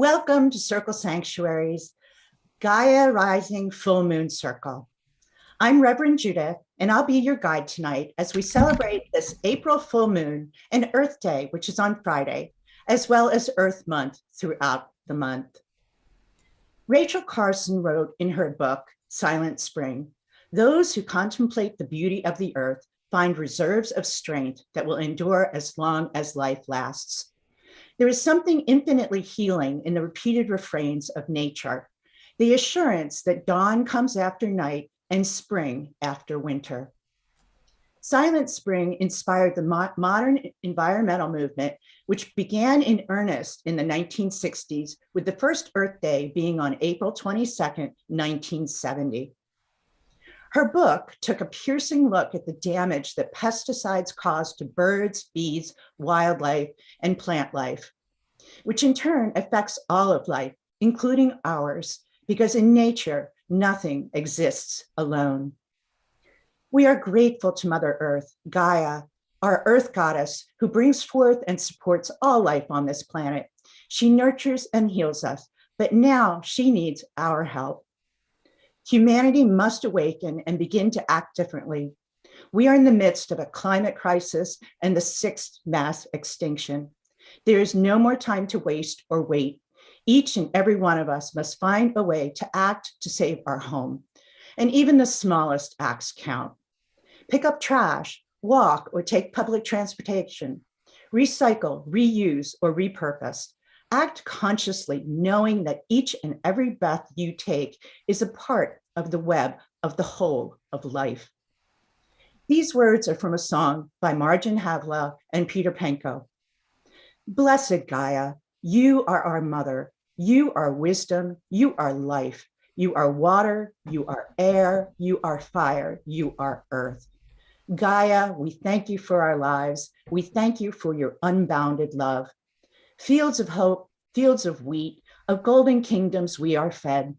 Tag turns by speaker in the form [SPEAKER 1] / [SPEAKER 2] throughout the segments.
[SPEAKER 1] Welcome to Circle Sanctuary's Gaia Rising Full Moon Circle. I'm Reverend Judith, and I'll be your guide tonight as we celebrate this April full moon and Earth Day, which is on Friday, as well as Earth Month throughout the month. Rachel Carson wrote in her book, Silent Spring, "Those who contemplate the beauty of the earth find reserves of strength that will endure as long as life lasts." There is something infinitely healing in the repeated refrains of nature, the assurance that dawn comes after night and spring after winter. Silent Spring inspired the modern environmental movement, which began in earnest in the 1960s, with the first Earth Day being on April 22nd, 1970. Her book took a piercing look at the damage that pesticides cause to birds, bees, wildlife, and plant life, which in turn affects all of life, including ours, because in nature, nothing exists alone. We are grateful to Mother Earth, Gaia, our Earth goddess, who brings forth and supports all life on this planet. She nurtures and heals us, but now she needs our help. Humanity must awaken and begin to act differently. We are in the midst of a climate crisis and the 6th mass extinction. There is no more time to waste or wait. Each and every one of us must find a way to act to save our home. And even the smallest acts count. Pick up trash, walk or take public transportation, recycle, reuse, or repurpose. Act consciously, knowing that each and every breath you take is a part of the web of the whole of life. These words are from a song by Marjan Havla and Peter Penko. Blessed Gaia, you are our mother. You are wisdom. You are life. You are water. You are air. You are fire. You are earth. Gaia, we thank you for our lives. We thank you for your unbounded love. Fields of hope, fields of wheat, of golden kingdoms we are fed.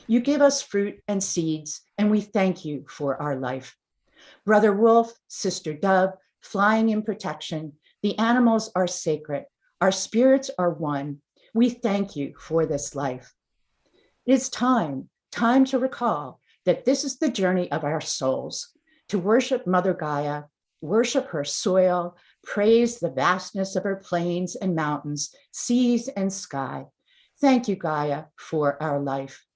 [SPEAKER 1] You give us fruit and seeds, and we thank you for our life. Brother wolf, sister dove, flying in protection, the animals are sacred. Our spirits are one. We thank you for this life. It is time to recall that this is the journey of our souls, to worship Mother Gaia, worship her soil, praise the vastness of her plains and mountains, seas and sky. Thank you, Gaia, for our life.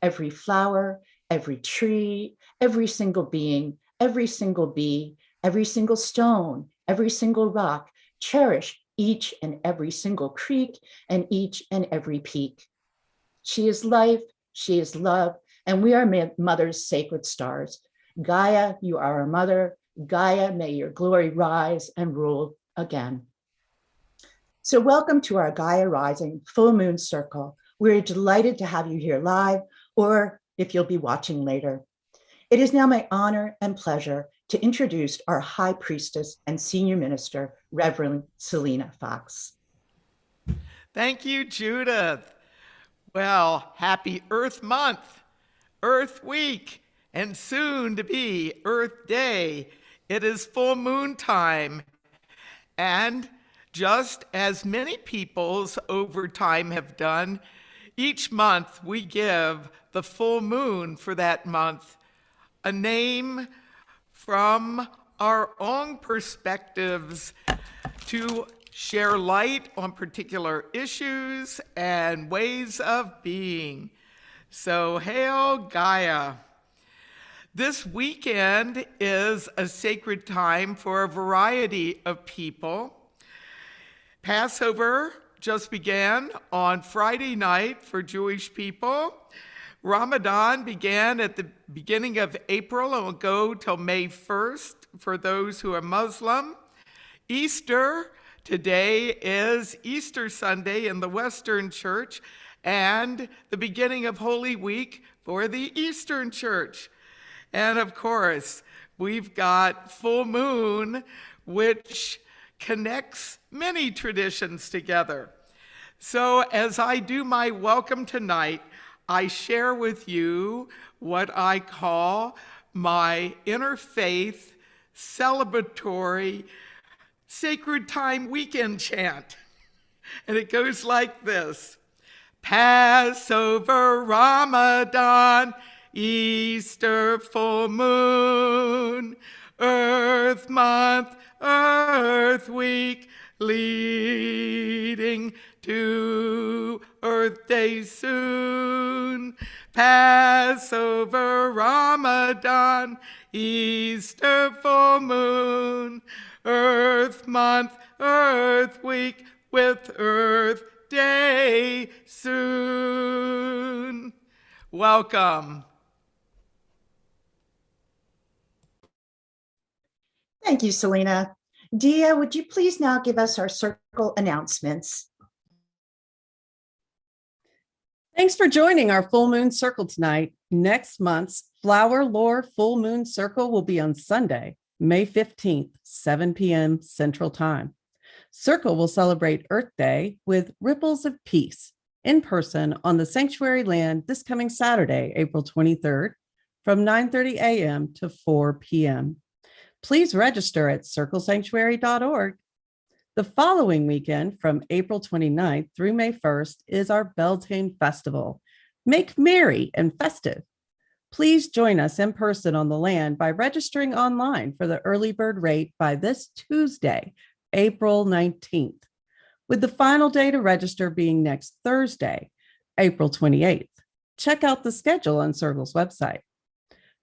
[SPEAKER 1] Every flower, every tree, every single being, every single bee, every single stone, every single rock, cherish each and every single creek and each and every peak. She is life, she is love, and we are Mother's sacred stars. Gaia, you are our mother. Gaia, may your glory rise and rule again. So welcome to our Gaia Rising Full Moon Circle. We're delighted to have you here live, or if you'll be watching later. It is now my honor and pleasure to introduce our High Priestess and Senior Minister, Reverend Selena Fox.
[SPEAKER 2] Thank you, Judith. Well, happy Earth Month, Earth Week, and soon to be Earth Day. It is full moon time. And just as many peoples over time have done, each month we give the full moon for that month a name from our own perspectives to share light on particular issues and ways of being. So hail Gaia. This weekend is a sacred time for a variety of people. Passover just began on Friday night for Jewish people. Ramadan began at the beginning of April and will go till May 1st for those who are Muslim. Easter, today is Easter Sunday in the Western Church and the beginning of Holy Week for the Eastern Church. And of course, we've got full moon, which connects many traditions together. So as I do my welcome tonight, I share with you what I call my interfaith celebratory sacred time weekend chant. And it goes like this. Passover, Ramadan, Easter, full moon, Earth month, Earth week, leading to Earth Day soon. Passover, Ramadan, Easter, full moon, Earth month, Earth week, with Earth Day soon. Welcome.
[SPEAKER 1] Thank you, Selena. Dia, would you please now give us our circle announcements?
[SPEAKER 3] Thanks for joining our full moon circle tonight. Next month's Flower Lore Full Moon Circle will be on Sunday, May 15th, 7 p.m. Central Time. Circle will celebrate Earth Day with Ripples of Peace in person on the sanctuary land this coming Saturday, April 23rd, from 9:30 a.m. to 4 p.m. Please register at circlesanctuary.org. The following weekend, from April 29th through May 1st, is our Beltane Festival. Make merry and festive. Please join us in person on the land by registering online for the early bird rate by this Tuesday, April 19th, with the final day to register being next Thursday, April 28th. Check out the schedule on Circle's website.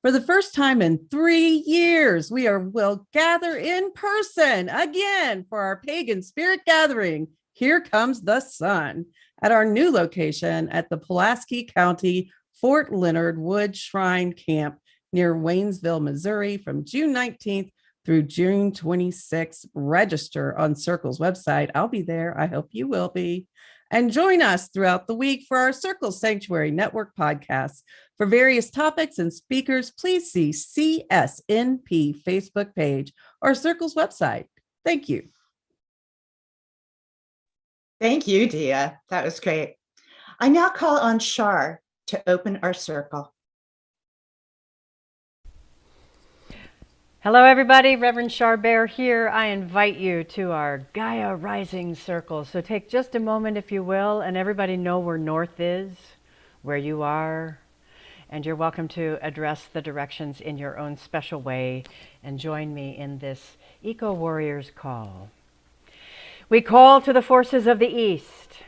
[SPEAKER 3] For the first time in 3 years, will gather in person again for our pagan spirit gathering. Here Comes the Sun at our new location at the Pulaski County Fort Leonard Wood Shrine Camp near Waynesville, Missouri, from June 19th through June 26th. Register on Circle's website. I'll be there. I hope you will be. And join us throughout the week for our Circle Sanctuary Network podcasts. For various topics and speakers, please see CSNP Facebook page or Circle's website. Thank you.
[SPEAKER 1] Thank you, Dia. That was great. I now call on Shar to open our circle.
[SPEAKER 4] Hello, everybody. Reverend Charbert here. I invite you to our Gaia Rising Circle. So take just a moment, if you will, and everybody know where north is, where you are, and you're welcome to address the directions in your own special way and join me in this Eco Warriors call. We call to the forces of the East.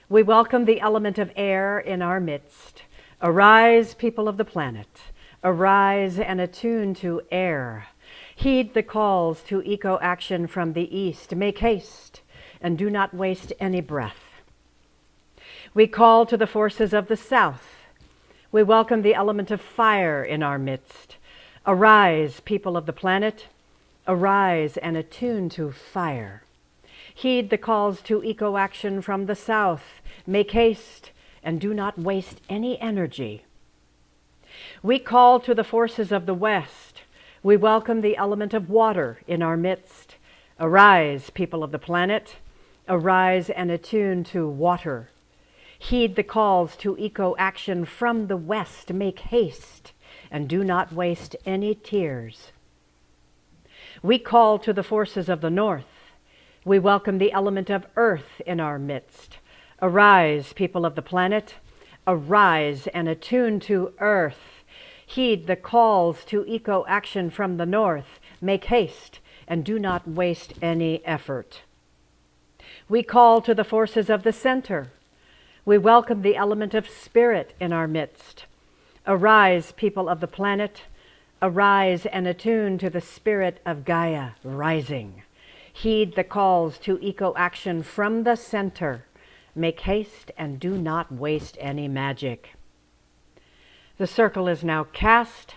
[SPEAKER 4] We welcome the element of air in our midst. Arise, people of the planet. Arise and attune to air. Heed the calls to eco-action from the East. Make haste and do not waste any breath. We call to the forces of the South. We welcome the element of fire in our midst. Arise, people of the planet. Arise and attune to fire. Heed the calls to eco-action from the South. Make haste and do not waste any energy. We call to the forces of the West. We welcome the element of water in our midst. Arise, people of the planet. Arise and attune to water. Heed the calls to eco-action from the West. Make haste and do not waste any tears. We call to the forces of the North. We welcome the element of earth in our midst. Arise, people of the planet. Arise and attune to earth. Heed the calls to eco-action from the North. Make haste and do not waste any effort. We call to the forces of the center. We welcome the element of spirit in our midst. Arise, people of the planet. Arise and attune to the spirit of Gaia rising. Heed the calls to eco-action from the center. Make haste and do not waste any magic. The circle is now cast.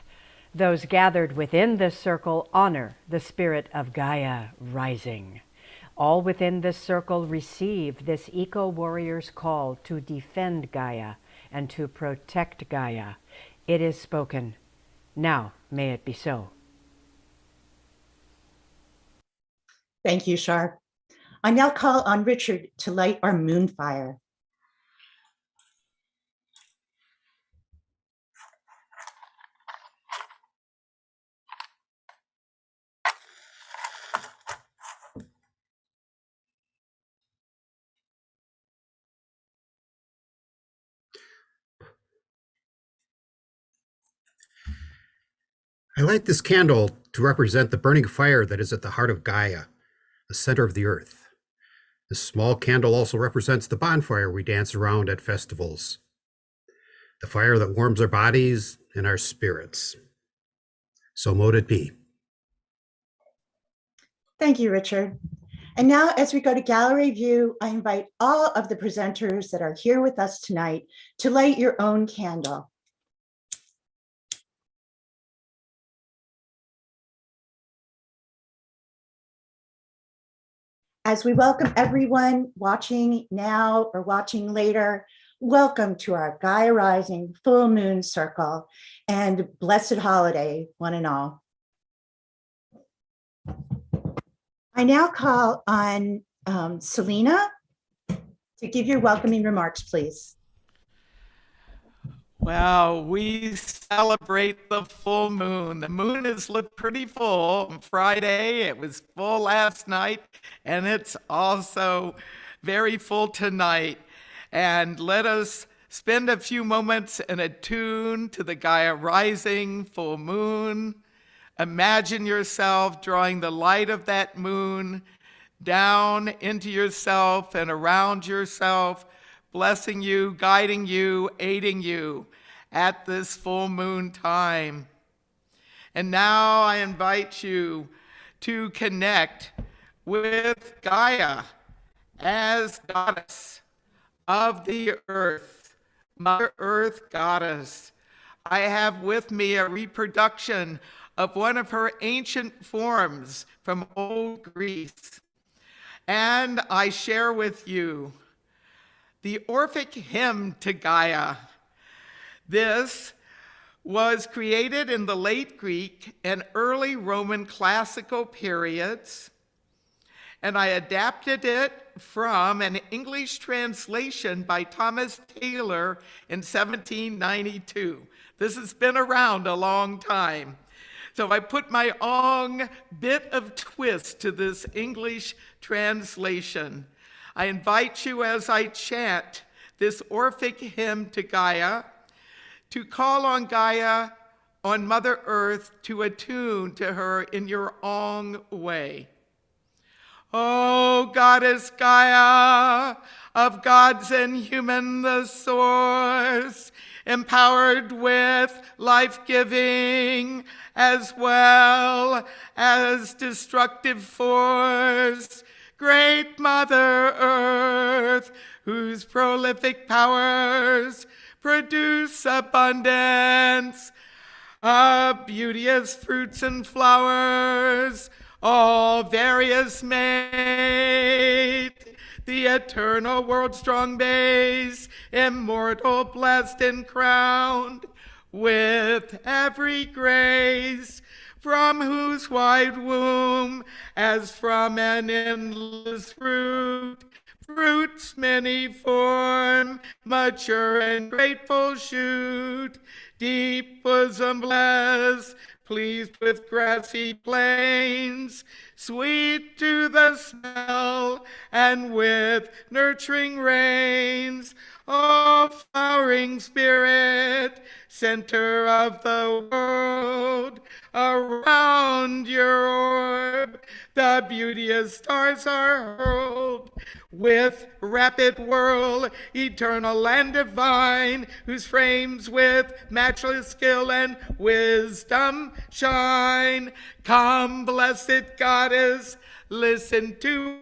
[SPEAKER 4] Those gathered within this circle honor the spirit of Gaia rising. All within this circle receive this eco-warrior's call to defend Gaia and to protect Gaia. It is spoken. Now may it be so.
[SPEAKER 1] Thank you, Shar. I now call on Richard to light our moon fire.
[SPEAKER 5] I light this candle to represent the burning fire that is at the heart of Gaia, the center of the earth. This small candle also represents the bonfire we dance around at festivals, the fire that warms our bodies and our spirits. So mote it be.
[SPEAKER 1] Thank you, Richard. And now, as we go to gallery view, I invite all of the presenters that are here with us tonight to light your own candle. As we welcome everyone watching now or watching later, welcome to our Gaia Rising Full Moon Circle and blessed holiday, one and all. I now call on Selena to give your welcoming remarks, please.
[SPEAKER 2] Well, we celebrate the full moon. The moon has looked pretty full on Friday. It was full last night, and it's also very full tonight. And let us spend a few moments in attune to the Gaia rising full moon. Imagine yourself drawing the light of that moon down into yourself and around yourself, blessing you, guiding you, aiding you at this full moon time. And now I invite you to connect with Gaia as goddess of the earth, Mother Earth goddess. I have with me a reproduction of one of her ancient forms from old Greece. And I share with you the Orphic hymn to Gaia. This was created in the late Greek and early Roman classical periods, and I adapted it from an English translation by Thomas Taylor in 1792. This has been around a long time. So I put my own bit of twist to this English translation. I invite you as I chant this Orphic hymn to Gaia to call on Gaia, on Mother Earth, to attune to her in your own way. O Goddess Gaia, of gods and human the source, empowered with life-giving as well as destructive force, great Mother Earth, whose prolific powers produce abundance of beauteous fruits and flowers, all various made, the eternal world's strong base, immortal, blessed, and crowned with every grace, from whose wide womb, as from an endless fruit, fruits many form, mature and grateful shoot, deep bosom blessed, pleased with grassy plains, sweet to the smell, and with nurturing rains. O flowering spirit, center of the world, around your orb the beauteous stars are hurled, with rapid whirl, eternal and divine, whose frames with matchless skill and wisdom shine. Come, blessed goddess, listen to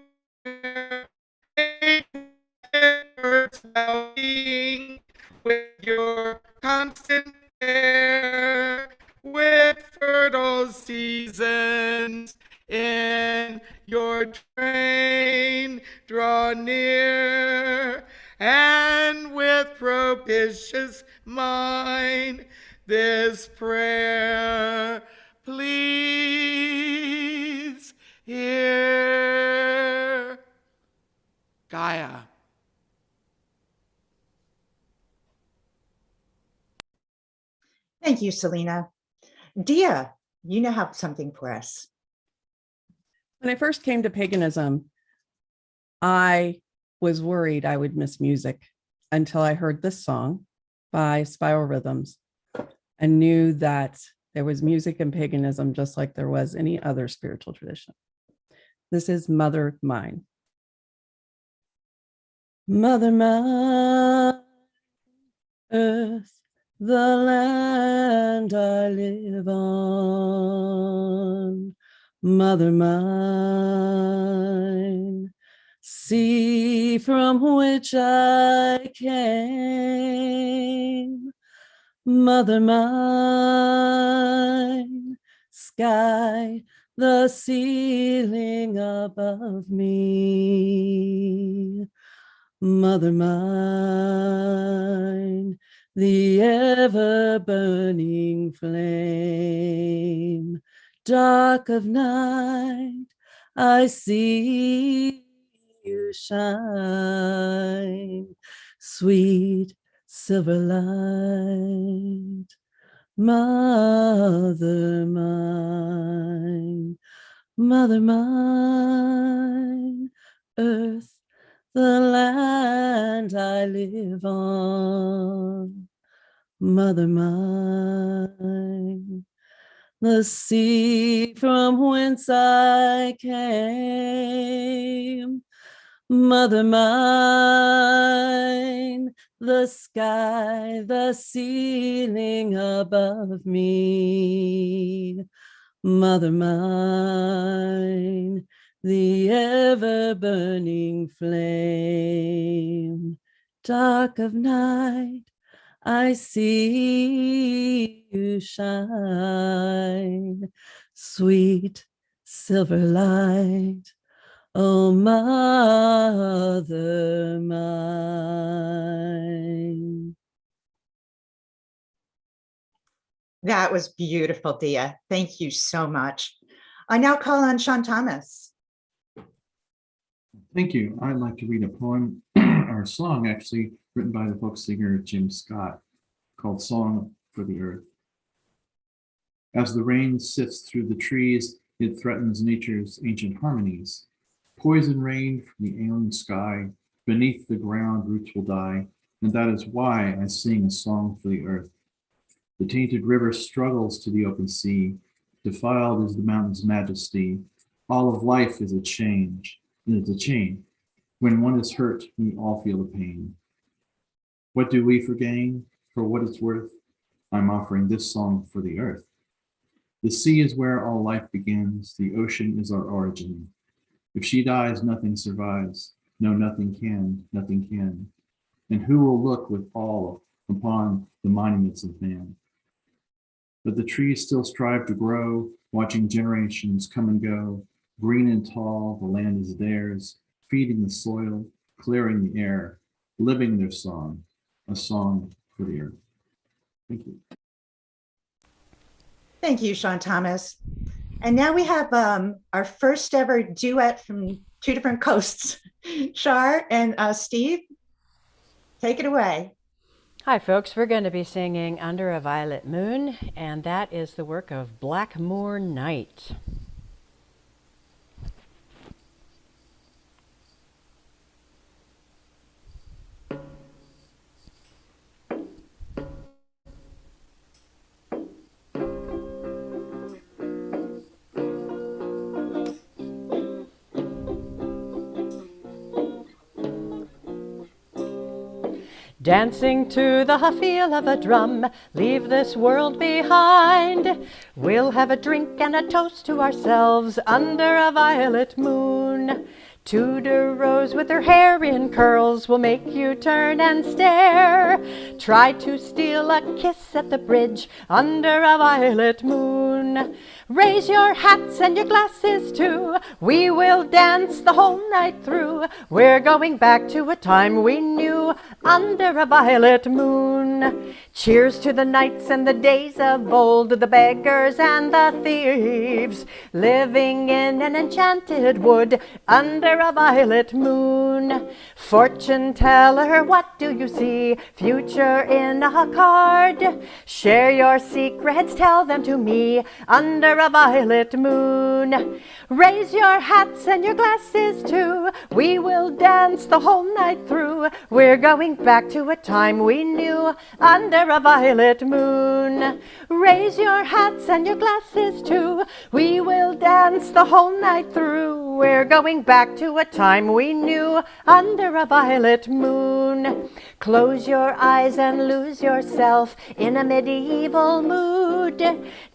[SPEAKER 2] earth's well-being with your constant care, with fertile seasons in your train, draw near, and with propitious mind this prayer please hear. Gaia.
[SPEAKER 1] Thank you, Selena. Dia, you now have something for us.
[SPEAKER 3] When I first came to paganism, I was worried I would miss music until I heard this song by Spiral Rhythms and knew that There was music and paganism, just like there was any other spiritual tradition. This is Mother Mine. Mother Mine, earth, the land I live on. Mother Mine, sea from which I came. Mother Mine, sky, the ceiling above me. Mother Mine, the ever-burning flame. Dark of night, I see you shine. Sweet silver light, Mother Mine. Mother Mine, earth, the land I live on. Mother Mine, the sea from whence I came. Mother Mine, the sky, the ceiling above me. Mother Mine, the ever-burning flame. Dark of night, I see you shine. Sweet silver light, oh, Mother Mine.
[SPEAKER 1] That was beautiful, Dia. Thank you so much. I now call on Sean Thomas.
[SPEAKER 6] Thank you. I'd like to read a poem, or a song actually, written by the folk singer Jim Scott, called Song for the Earth. As the rain sifts through the trees, it threatens nature's ancient harmonies. Poison rain from the alien sky, beneath the ground roots will die, and that is why I sing a song for the earth. The tainted river struggles to the open sea, defiled is the mountain's majesty. All of life is a change, and it's a chain. When one is hurt, we all feel the pain. What do we for gain? For what it's worth, I'm offering this song for the earth. The sea is where all life begins, the ocean is our origin. If she dies, nothing survives. No, nothing can, nothing can. And who will look with awe upon the monuments of man? But the trees still strive to grow, watching generations come and go. Green and tall, the land is theirs, feeding the soil, clearing the air, living their song, a song for the earth. Thank you.
[SPEAKER 1] Thank you, Sean Thomas. And now we have our first ever duet from two different coasts. Shar and Steve, take it away.
[SPEAKER 4] Hi, folks. We're going to be singing Under a Violet Moon, and that is the work of Blackmoor Night. Dancing to the feel of a drum, leave this world behind. We'll have a drink and a toast to ourselves under a violet moon. Tudor Rose with her hair in curls will make you turn and stare. Try to steal a kiss at the bridge under a violet moon. Raise your hats and your glasses too. We will dance the whole night through. We're going back to a time we knew under a violet moon. Cheers to the knights and the days of old, the beggars and the thieves, living in an enchanted wood under a violet moon. Fortune teller, what do you see? Future in a card. Share your secrets, tell them to me under a violet moon. Raise your hats and your glasses too. We will dance the whole night through. We're going back to a time we knew under a violet moon. Raise your hats and your glasses too. We will dance the whole night through. We're going back to a time we knew under a violet moon. Close your eyes and lose yourself in a medieval mood.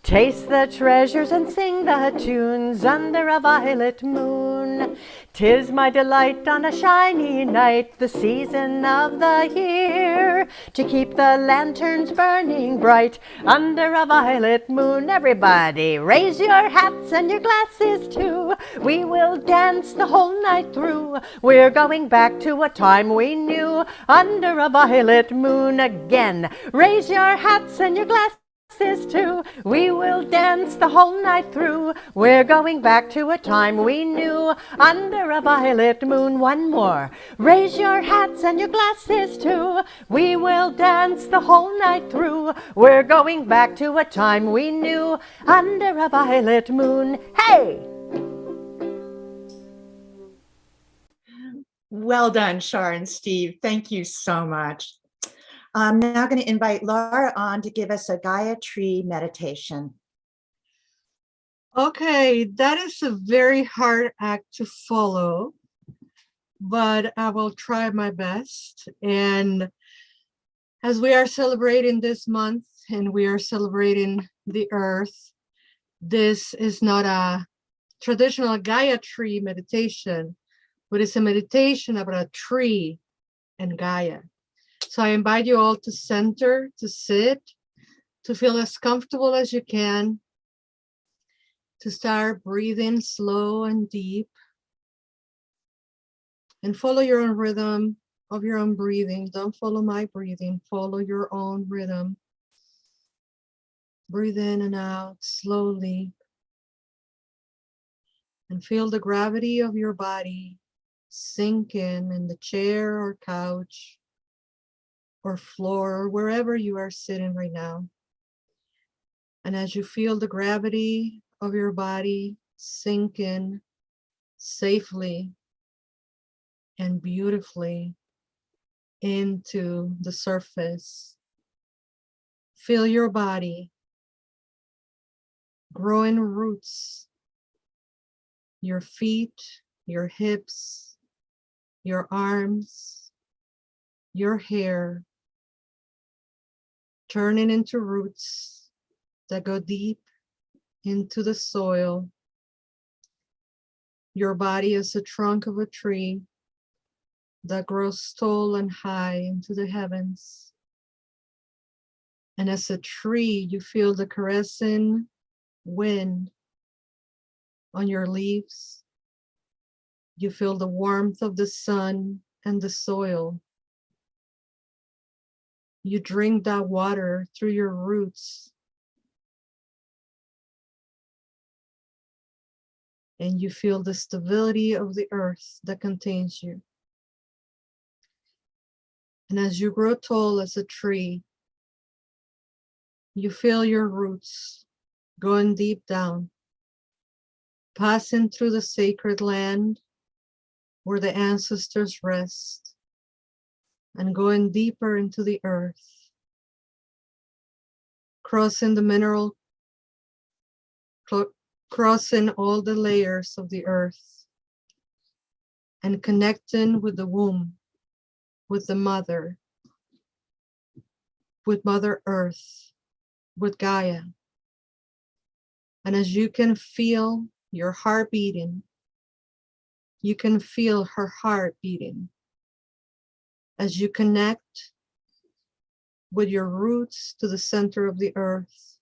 [SPEAKER 4] Taste the treasures and sing the tunes under a violet moon. 'Tis my delight on a shiny night, the season of the year, to keep the lanterns burning bright under a violet moon. Everybody, raise your hats and your glasses too. We will dance the whole night through. We're going back to a time we knew under a violet moon. Again, raise your hats and your glasses too. We will dance the whole night through. We're going back to a time we knew under a violet moon. One more. Raise your hats and your glasses too. We will dance the whole night through. We're going back to a time we knew under a violet moon. Hey!
[SPEAKER 1] Well done, Shar and Steve. Thank you so much. I'm now going to invite Laura on to give us a Gaia tree meditation.
[SPEAKER 7] Okay, that is a very hard act to follow, but I will try my best. And as we are celebrating this month and we are celebrating the earth, this is not a traditional Gaia tree meditation, but it's a meditation about a tree and Gaia. So I invite you all to center, to sit, to feel as comfortable as you can, to start breathing slow and deep, and follow your own rhythm of your own breathing. Don't follow my breathing, follow your own rhythm. Breathe in and out slowly, and feel the gravity of your body sink in the chair or couch or floor, or wherever you are sitting right now. And as you feel the gravity of your body sink in safely and beautifully into the surface, feel your body growing roots, your feet, your hips, your arms, your hair, turning into roots that go deep into the soil. Your body is the trunk of a tree that grows tall and high into the heavens. And as a tree, you feel the caressing wind on your leaves. You feel the warmth of the sun and the soil. You drink that water through your roots. And you feel the stability of the earth that contains you. And as you grow tall as a tree, you feel your roots going deep down, passing through the sacred land where the ancestors rest, and going deeper into the earth, crossing the mineral, crossing all the layers of the earth, and connecting with the womb, with the mother, with Mother Earth, with Gaia. And as you can feel your heart beating, you can feel her heart beating. As you connect with your roots to the center of the earth,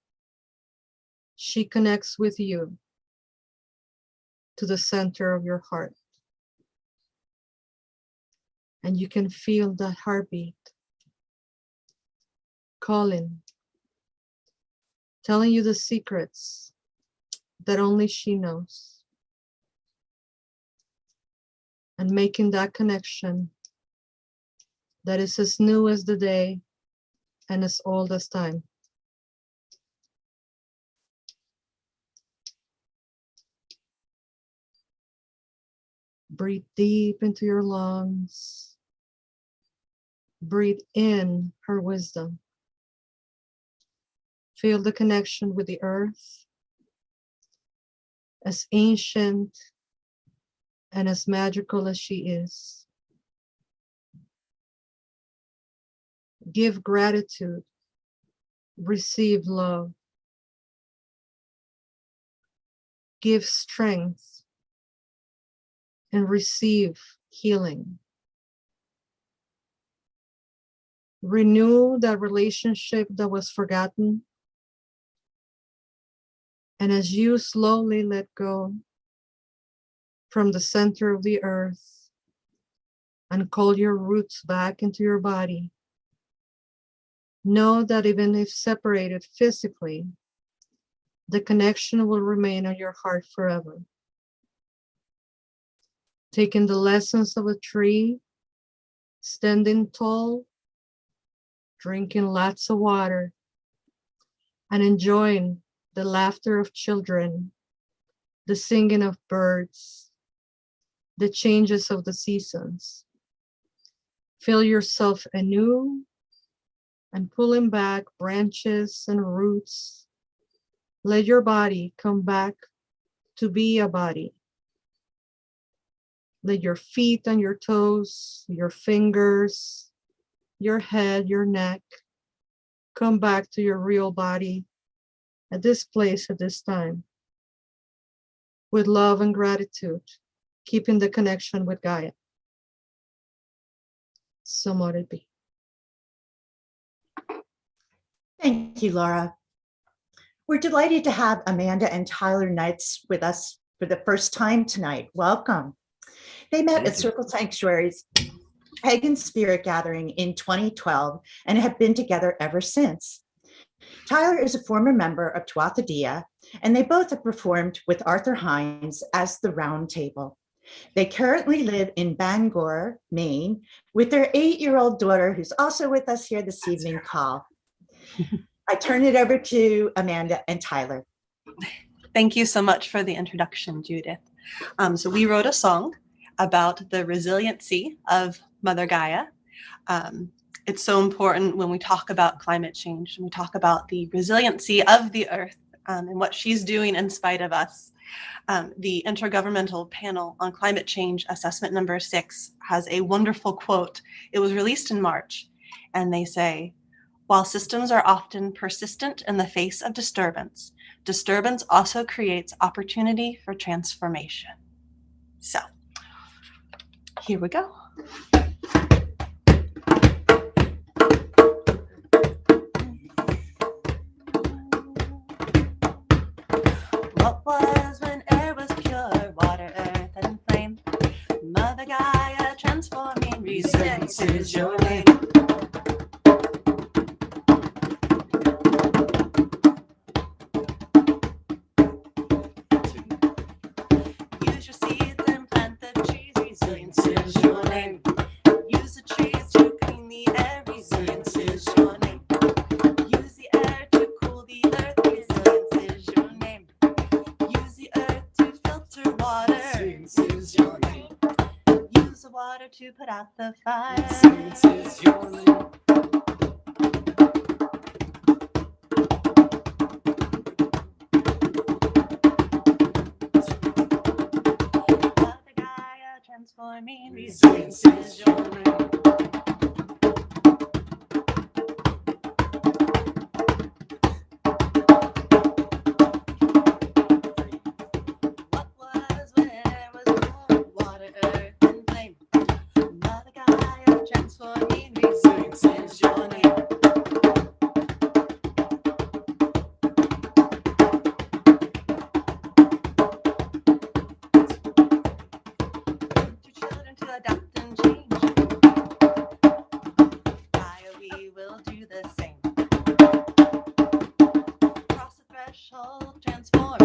[SPEAKER 7] she connects with you to the center of your heart. And you can feel that heartbeat calling, telling you the secrets that only she knows, and making that connection that is as new as the day and as old as time. Breathe deep into your lungs. Breathe in her wisdom. Feel the connection with the earth, as ancient and as magical as she is. Give gratitude, receive love, give strength, and receive healing. Renew that relationship that was forgotten. And as you slowly let go from the center of the earth and call your roots back into your body, know that even if separated physically, the connection will remain on your heart forever. Taking the lessons of a tree, standing tall, drinking lots of water, and enjoying the laughter of children, the singing of birds, the changes of the seasons. Feel yourself anew and pulling back branches and roots. Let your body come back to be a body. Let your feet and your toes, your fingers, your head, your neck, come back to your real body at this place at this time. With love and gratitude, keeping the connection with Gaia. So mote it be.
[SPEAKER 1] Thank you, Laura. We're delighted to have Amanda and Tyler Knights with us for the first time tonight. Welcome. They met at Circle Sanctuary's Pagan Spirit Gathering in 2012 and have been together ever since. Tyler is a former member of Tuatha Dea, and they both have performed with Arthur Hines as the Round Table. They currently live in Bangor, Maine, with their 8-year-old daughter, who's also with us here this evening, Call. I turn it over to Amanda and Tyler.
[SPEAKER 8] Thank you so much for the introduction, Judith. So we wrote a song about the resiliency of Mother Gaia. It's so important when we talk about climate change and we talk about the resiliency of the earth and what she's doing in spite of us. The Intergovernmental Panel on Climate Change Assessment number 6 has a wonderful quote. It was released in March, and they say, "While systems are often persistent in the face of disturbance, disturbance also creates opportunity for transformation." So here we go. What was when air was pure, water, earth, and flame? Mother Gaia transforming, resilience is your name. Use your seeds and plant the trees, resilience is your name. Use the trees to clean the air, resilience is your name. Use the air to cool the earth, resilience is your name. Use the earth to filter water, resilience is your name. Use the water to put out the fire, resilience is your name. Mother Gaia transforming, resilience is your name. What was when air was warm, water, earth, and flame? Mother Gaia transforming, resilience is your name. Teach your children to adapt and change. Gaia, we will do the same. Cross the threshold, transform.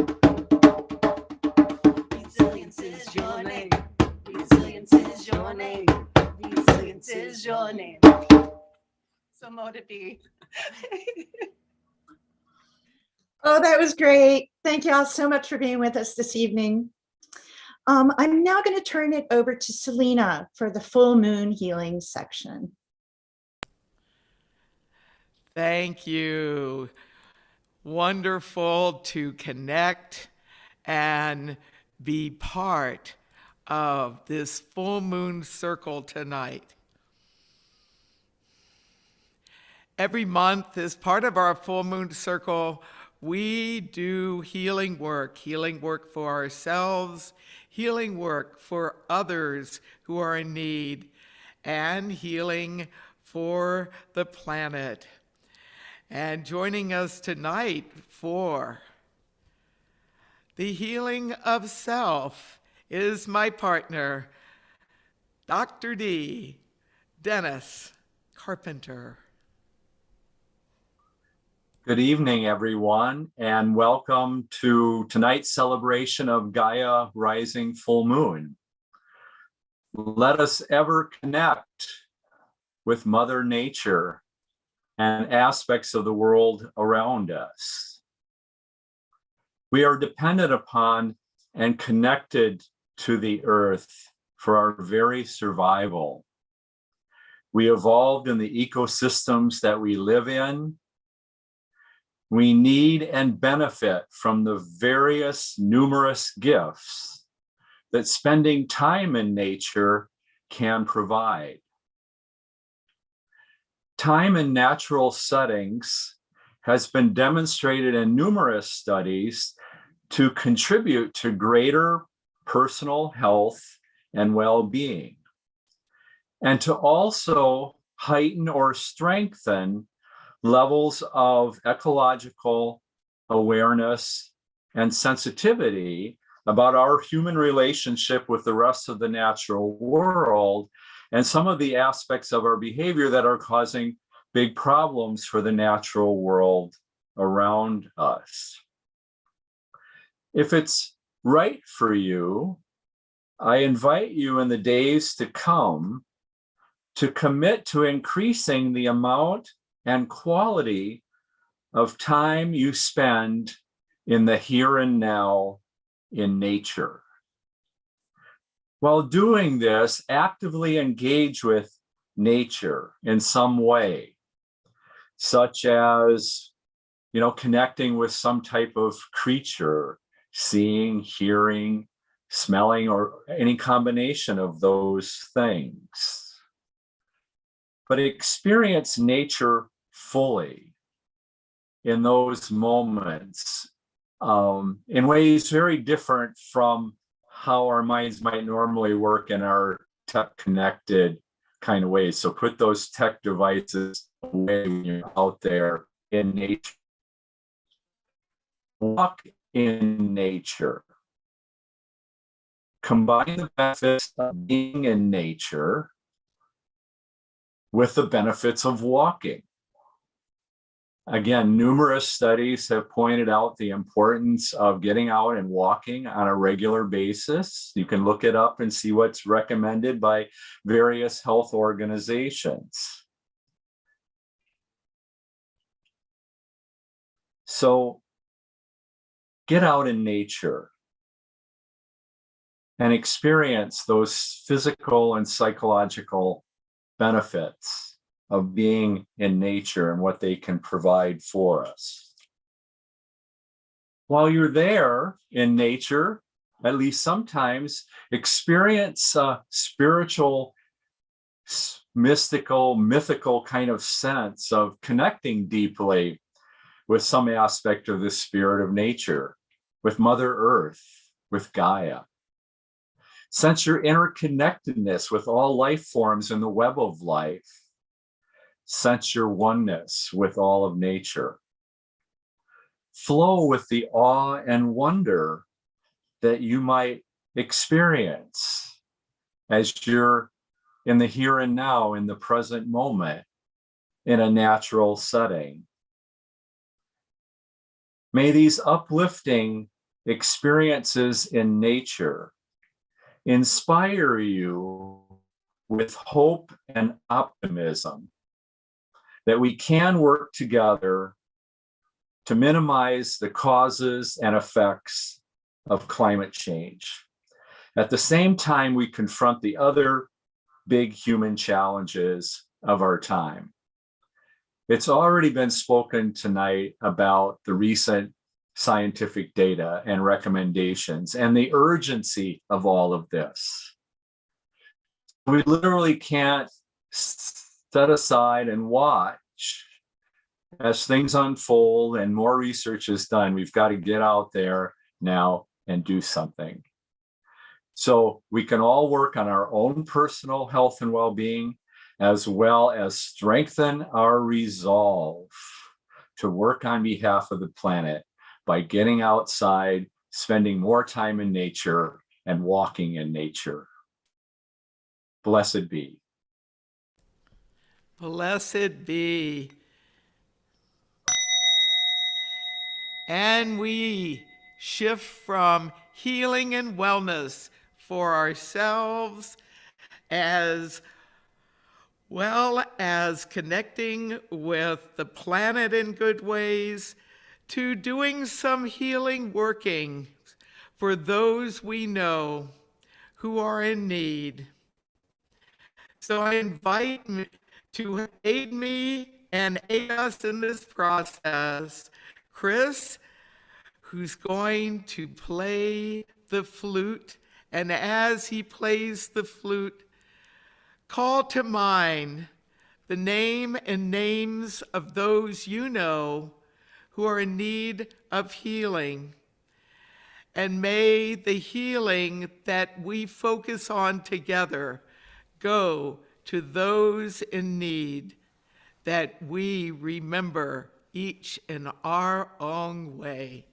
[SPEAKER 8] Resilience is your name. Resilience is your name. Resilience is your name. So mote it be.
[SPEAKER 1] Oh, that was great. Thank you all so much for being with us this evening. I'm now going to turn it over to Selena for the full moon healing section.
[SPEAKER 2] Thank you. Wonderful to connect and be part of this full moon circle tonight. Every month, as part of our full moon circle, we do healing work for ourselves, healing work for others who are in need, and healing for the planet. And joining us tonight for the healing of self is my partner, Dr. D. Dennis Carpenter.
[SPEAKER 9] Good evening, everyone, and welcome to tonight's celebration of Gaia Rising Full Moon. Let us ever connect with Mother Nature and aspects of the world around us. We are dependent upon and connected to the earth for our very survival. We evolved in the ecosystems that we live in. We need and benefit from the various numerous gifts that spending time in nature can provide. Time in natural settings has been demonstrated in numerous studies to contribute to greater personal health and well-being, and to also heighten or strengthen levels of ecological awareness and sensitivity about our human relationship with the rest of the natural world and some of the aspects of our behavior that are causing big problems for the natural world around us. If it's right for you, I invite you in the days to come to commit to increasing the amount and quality of time you spend in the here and now in nature. While doing this, actively engage with nature in some way, such as, connecting with some type of creature, seeing, hearing, smelling, or any combination of those things. But experience nature fully in those moments in ways very different from how our minds might normally work in our tech connected kind of ways. So put those tech devices away when you're out there in nature. Walk in nature. Combine the benefits of being in nature with the benefits of walking. Again, numerous studies have pointed out the importance of getting out and walking on a regular basis. You can look it up and see what's recommended by various health organizations. So get out in nature and experience those physical and psychological benefits of being in nature and what they can provide for us. While you're there in nature, at least sometimes, experience a spiritual, mystical, mythical kind of sense of connecting deeply with some aspect of the spirit of nature, with Mother Earth, with Gaia. Sense your interconnectedness with all life forms in the web of life. Sense your oneness with all of nature. Flow with the awe and wonder that you might experience as you're in the here and now, in the present moment, in a natural setting. May these uplifting experiences in nature inspire you with hope and optimism that we can work together to minimize the causes and effects of climate change. At the same time, we confront the other big human challenges of our time. It's already been spoken tonight about the recent scientific data and recommendations and the urgency of all of this. We literally can't set aside and watch as things unfold and more research is done. We've got to get out there now and do something. So we can all work on our own personal health and well-being, as well as strengthen our resolve to work on behalf of the planet by getting outside, spending more time in nature, and walking in nature. Blessed be.
[SPEAKER 2] Blessed be. And we shift from healing and wellness for ourselves, as well as connecting with the planet in good ways, to doing some healing working for those we know who are in need. So I invite to aid me and aid us in this process, Chris, who's going to play the flute. And as he plays the flute, call to mind the name and names of those you know who are in need of healing. And may the healing that we focus on together go to those in need, that we remember each in our own way.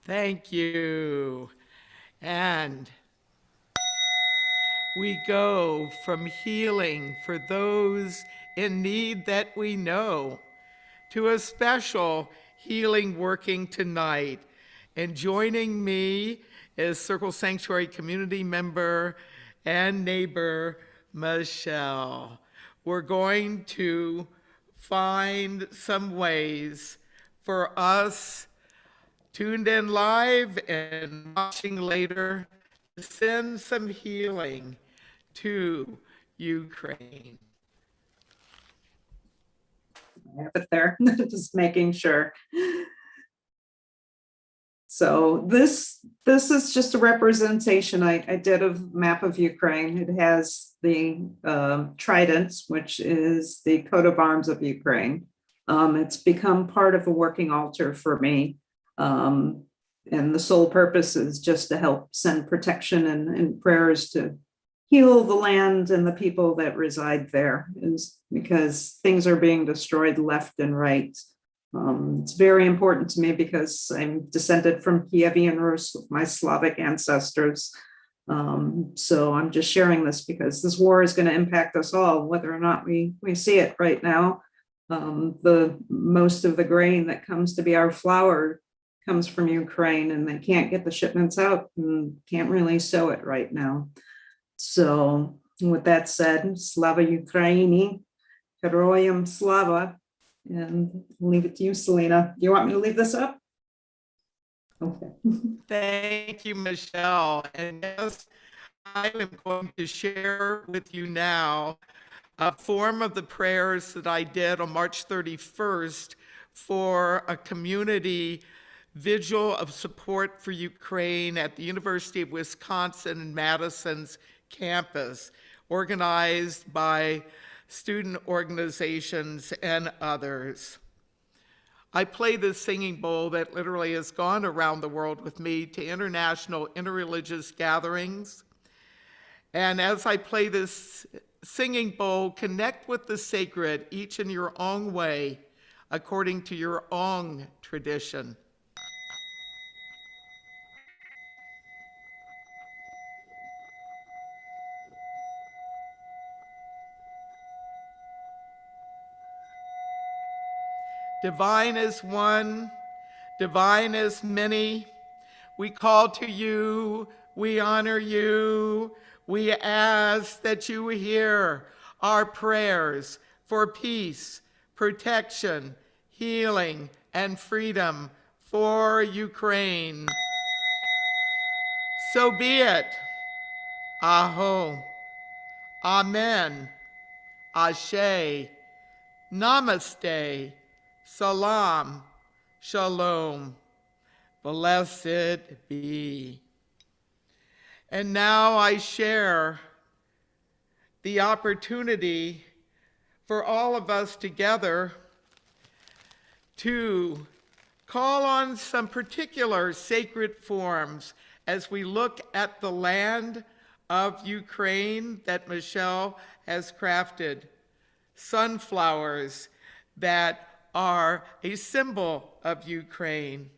[SPEAKER 2] Thank you. And we go from healing for those in need that we know to a special healing working tonight. And joining me is Circle Sanctuary community member and neighbor, Michelle. We're going to find some ways for us tuned in live and watching later to send some healing to Ukraine.
[SPEAKER 3] I have it there, just making sure. So this is just a representation I did of map of Ukraine. It has the tridents, which is the coat of arms of Ukraine. It's become part of a working altar for me. And the sole purpose is just to help send protection and prayers to heal the land and the people that reside there, is because things are being destroyed left and right. It's very important to me because I'm descended from Kievian Rus with my Slavic ancestors. So I'm just sharing this because this war is going to impact us all, whether or not we see it right now. The most of the grain that comes to be our flour comes from Ukraine, and they can't get the shipments out and can't really sow it right now. So with that said, Slava Ukraini, Heroyam Slava, and I'll leave it to you, Selena. Do you want me to leave this up? Okay.
[SPEAKER 2] Thank you, Michelle. And yes, I am going to share with you now a form of the prayers that I did on March 31st for a community vigil of support for Ukraine at the University of Wisconsin and Madison's campus, organized by student organizations and others. I play this singing bowl that literally has gone around the world with me to international interreligious gatherings. And as I play this singing bowl, connect with the sacred, each in your own way, according to your own tradition. Divine is one, divine is many. We call to you, we honor you. We ask that you hear our prayers for peace, protection, healing, and freedom for Ukraine. So be it. Aho. Amen. Ashe. Namaste. Salam. Shalom. Blessed be. And now I share the opportunity for all of us together to call on some particular sacred forms as we look at the land of Ukraine that Michelle has crafted. Sunflowers that are a symbol of Ukraine.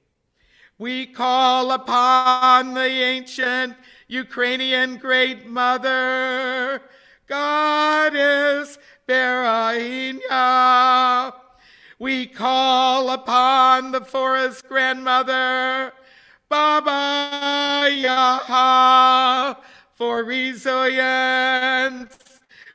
[SPEAKER 2] We call upon the ancient Ukrainian Great Mother, Goddess Berainia. We call upon the Forest Grandmother, Baba Yaga, for resilience.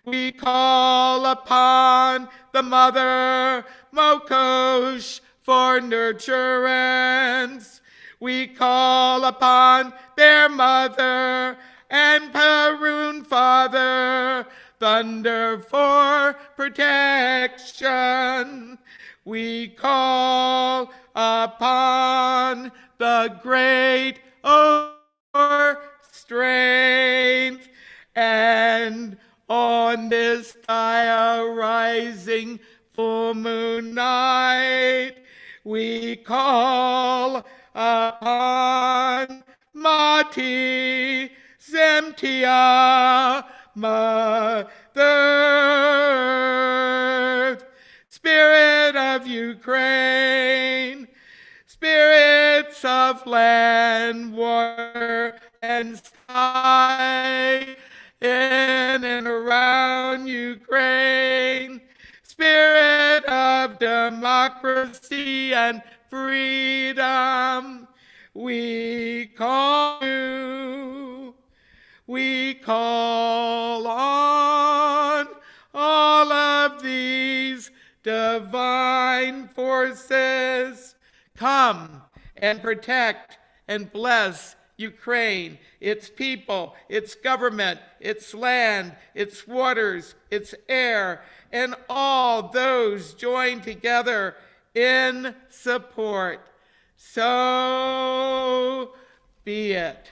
[SPEAKER 2] We call upon the Mother Mokosh for nurturance. We call upon their mother and Perun father, Thunder for protection. We call upon the great for strength. And on this Gaia rising full moon night, we call upon Mati Zemtia, Mother Earth, Spirit of Ukraine, spirits of land, water, and sky, in and around Ukraine, spirit of democracy and freedom, we call you. We call on all of these divine forces. Come and protect and bless Ukraine, its people, its government, its land, its waters, its air, and all those joined together in support. So be it.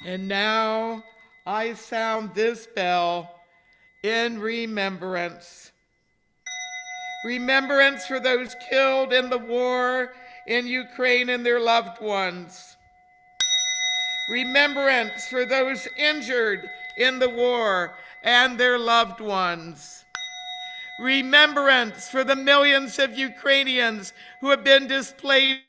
[SPEAKER 2] And now I sound this bell in remembrance. Remembrance for those killed in the war in Ukraine and their loved ones. Remembrance for those injured in the war and their loved ones. Remembrance for the millions of Ukrainians who have been displaced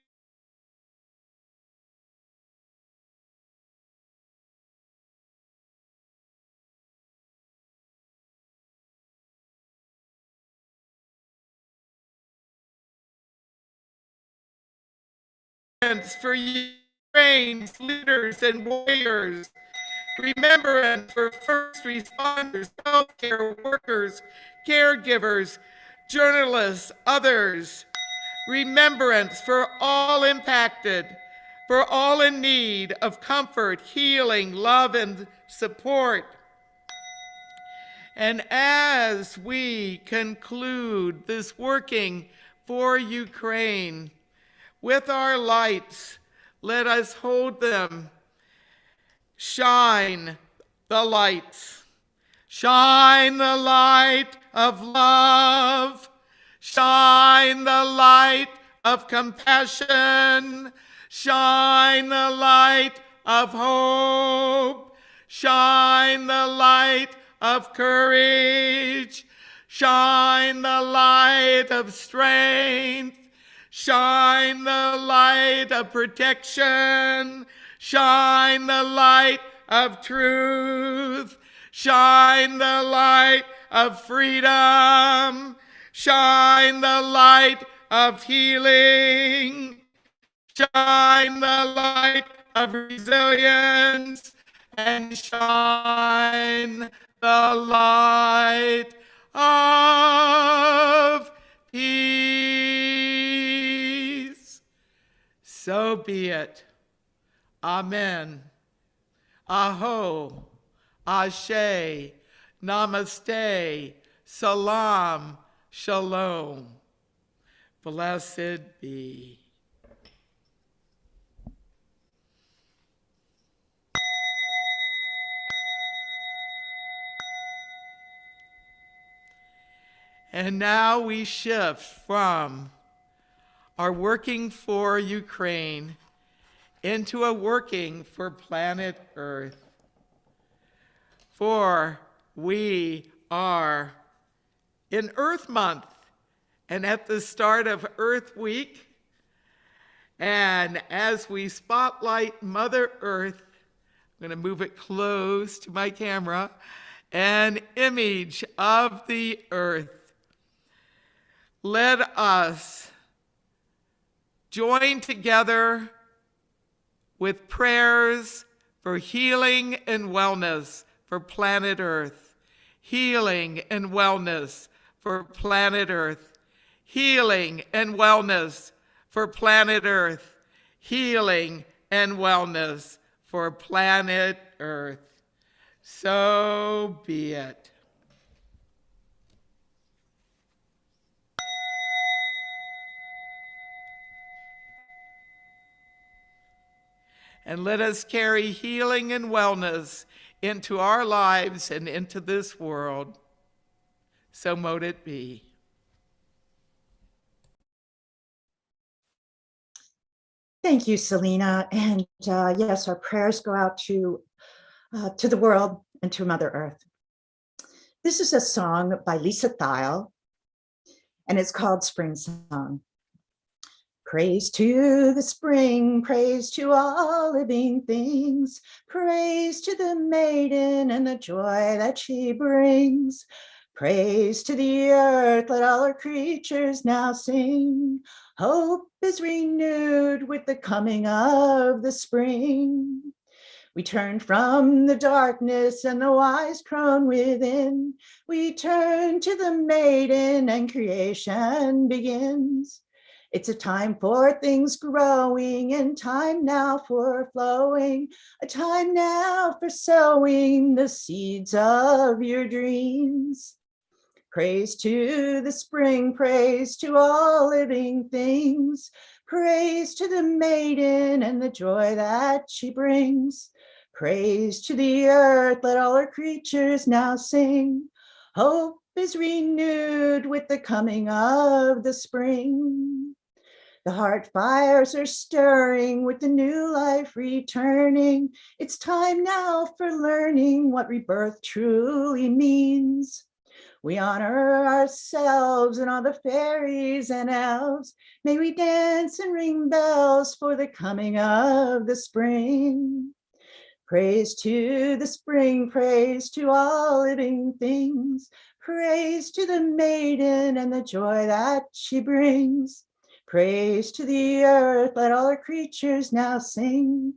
[SPEAKER 2] for Ukraine's leaders and warriors. Remembrance for first responders, healthcare workers, caregivers, journalists, others. Remembrance for all impacted, for all in need of comfort, healing, love, and support. And as we conclude this working for Ukraine, with our lights, let us hold them, Shine the light. Shine the light of love. Shine the light of compassion. Shine the light of hope. Shine the light of courage. Shine the light of strength. Shine the light of protection. Shine the light of truth. Shine the light of freedom. Shine the light of healing. Shine the light of resilience. And shine the light of peace. So be it. Amen. Aho. Ashe. Namaste. Salam. Shalom. Blessed be. And now we shift from our working for Ukraine into a working for planet Earth. For we are in Earth Month and at the start of Earth Week. And as we spotlight Mother Earth, I'm going to move it close to my camera, an image of the earth. Let us join together with prayers for healing and wellness for planet Earth. Healing and wellness for planet Earth. Healing and wellness for planet Earth. Healing and wellness for planet Earth. So be it. And let us carry healing and wellness into our lives and into this world. So mote it be.
[SPEAKER 1] Thank you, Selena. And yes, our prayers go out to the world and to Mother Earth. This is a song by Lisa Thiel, and it's called Spring Song. Praise to the spring, praise to all living things, praise to the maiden and the joy that she brings. Praise to the earth, let all her creatures now sing. Hope is renewed with the coming of the spring. We turn from the darkness and the wise crone within. We turn to the maiden and creation begins. It's a time for things growing and time now for flowing, a time now for sowing the seeds of your dreams. Praise to the spring, praise to all living things, praise to the maiden and the joy that she brings. Praise to the earth, let all her creatures now sing. Hope is renewed with the coming of the spring. The heart fires are stirring with the new life returning. It's time now for learning what rebirth truly means. We honor ourselves and all the fairies and elves. May we dance and ring bells for the coming of the spring. Praise to the spring, praise to all living things. Praise to the maiden and the joy that she brings. Praise to the earth, let all her creatures now sing.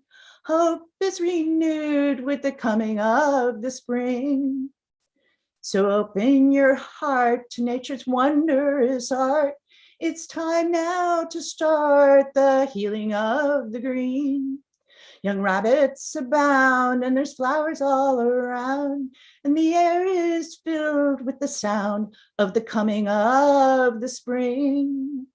[SPEAKER 1] Hope is renewed with the coming of the spring. So open your heart to nature's wondrous art. It's time now to start the healing of the green. Young rabbits abound and there's flowers all around, and the air is filled with the sound of the coming of the spring.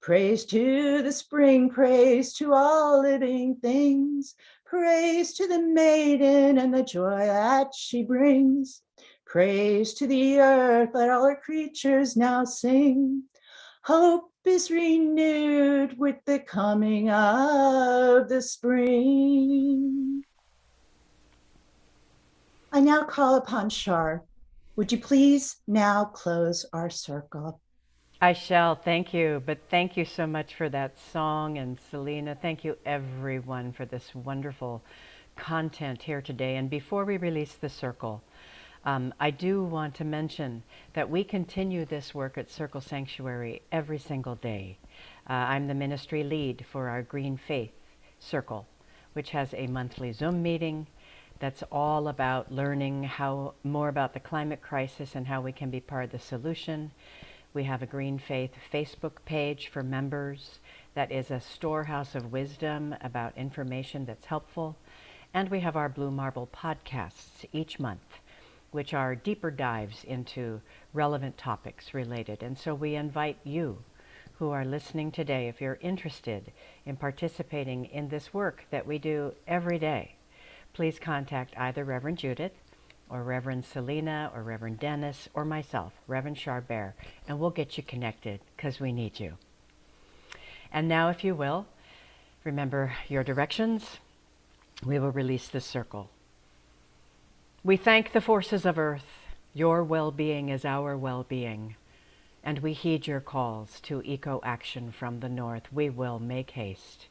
[SPEAKER 1] Praise to the spring, praise to all living things, Praise to the maiden and the joy that she brings. Praise to the earth, let all her creatures now sing. Hope is renewed with the coming of the spring. I now call upon Shar. Would you please now close our circle?
[SPEAKER 4] I shall, thank you. But thank you so much for that song. And Selena, thank you everyone for this wonderful content here today. And before we release the circle, I do want to mention that we continue this work at Circle Sanctuary every single day. I'm the ministry lead for our Green Faith Circle, which has a monthly Zoom meeting that's all about learning more about the climate crisis and how we can be part of the solution. We have a Green Faith Facebook page for members that is a storehouse of wisdom about information that's helpful. And we have our Blue Marble podcasts each month, which are deeper dives into relevant topics related. And so we invite you who are listening today, if you're interested in participating in this work that we do every day, please contact either Reverend Judith or Reverend Selena or Reverend Dennis or myself, Reverend Charbert, and we'll get you connected because we need you. And now, if you will, remember your directions. We will release the circle. We thank the forces of earth. Your well-being is our well-being. And we heed your calls to eco-action from the north. We will make haste.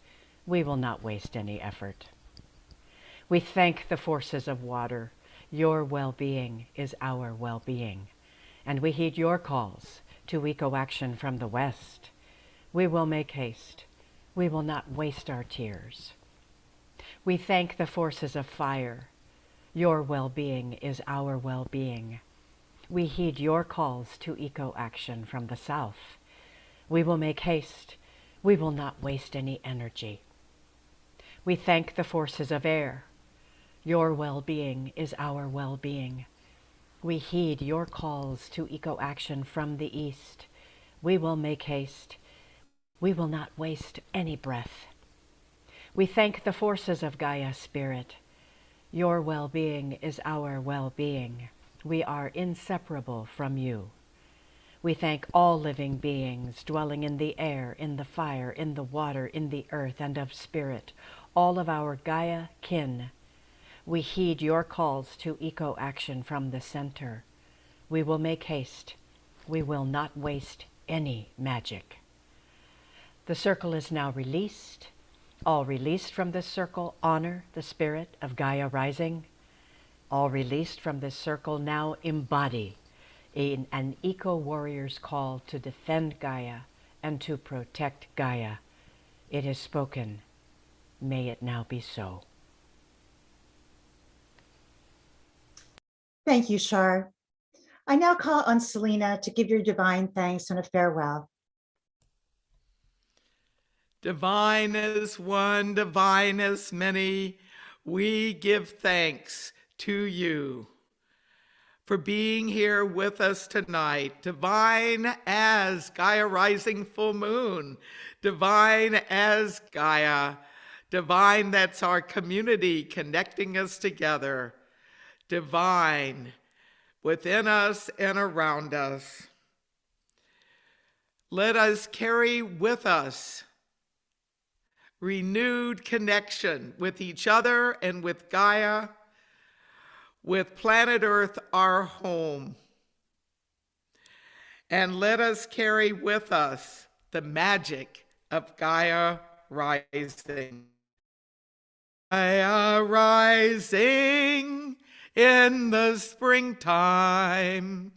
[SPEAKER 4] We will not waste any effort. We thank the forces of water. Your well-being is our well-being. And we heed your calls to eco-action from the west. We will make haste. We will not waste our tears. We thank the forces of fire. Your well-being is our well-being. We heed your calls to eco-action from the south. We will make haste. We will not waste any energy. We thank the forces of air. Your well-being is our well-being. We heed your calls to eco-action from the east. We will make haste. We will not waste any breath. We thank the forces of Gaia Spirit. Your well-being is our well-being. We are inseparable from you. We thank all living beings dwelling in the air, in the fire, in the water, in the earth, and of spirit, all of our Gaia kin. We heed your calls to eco-action from the center. We will make haste. We will not waste any magic. The circle is now released. All released from this circle honor the spirit of Gaia rising. All released from this circle now embody an eco-warrior's call to defend Gaia and to protect Gaia. It is spoken. May it now be so.
[SPEAKER 1] Thank you, Shar. I now call on Selena to give your divine thanks and a farewell.
[SPEAKER 2] Divine as one, divine as many, we give thanks to you for being here with us tonight. Divine as Gaia rising full moon, divine as Gaia, divine that's our community connecting us together, divine within us and around us. Let us carry with us renewed connection with each other and with Gaia, with planet Earth, our home. And let us carry with us the magic of Gaia rising. Gaia rising in the springtime.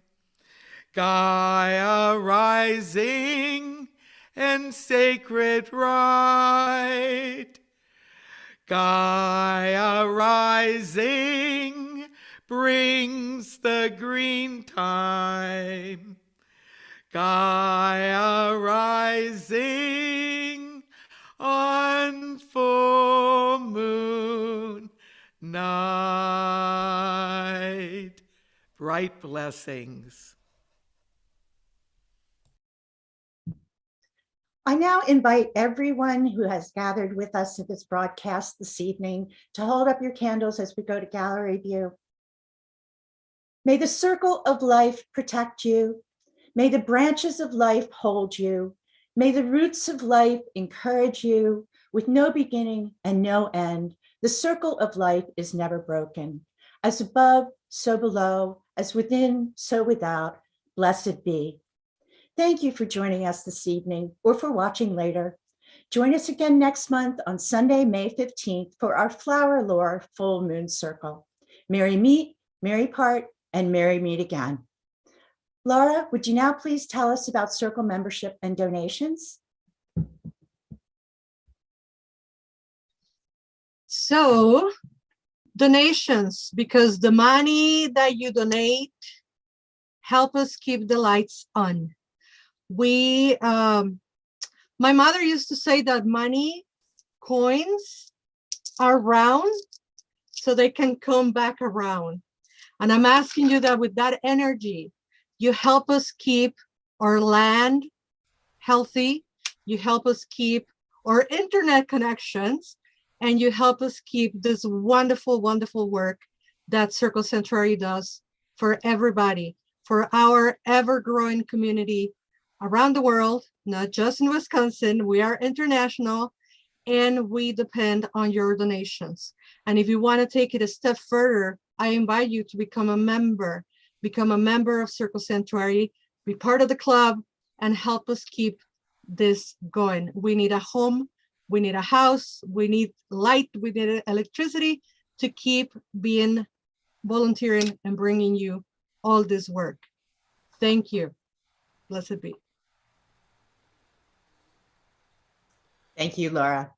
[SPEAKER 2] Gaia rising and sacred right. Gaia rising brings the green time. Gaia rising on full moon night. Bright blessings.
[SPEAKER 1] I now invite everyone who has gathered with us at this broadcast this evening to hold up your candles as we go to gallery view. May the circle of life protect you. May the branches of life hold you. May the roots of life encourage you. With no beginning and no end, the circle of life is never broken. As above, so below, as within, so without, blessed be. Thank you for joining us this evening or for watching later. Join us again next month on Sunday, May 15th for our Flower Lore Full Moon Circle. Merry meet, merry part, and merry meet again. Laura, would you now please tell us about Circle membership and donations?
[SPEAKER 7] So, donations, because the money that you donate help us keep the lights on. My mother used to say that money, coins are round so they can come back around. And I'm asking you that with that energy, you help us keep our land healthy, you help us keep our internet connections, and you help us keep this wonderful, wonderful work that Circle Sanctuary does for everybody, for our ever-growing community around the world, not just in Wisconsin. We are international, and we depend on your donations. And if you want to take it a step further, I invite you to become a member of Circle Sanctuary, be part of the club, and help us keep this going. We need a home, we need a house, we need light, we need electricity to keep being volunteering and bringing you all this work. Thank you. Blessed be.
[SPEAKER 1] Thank you, Laura.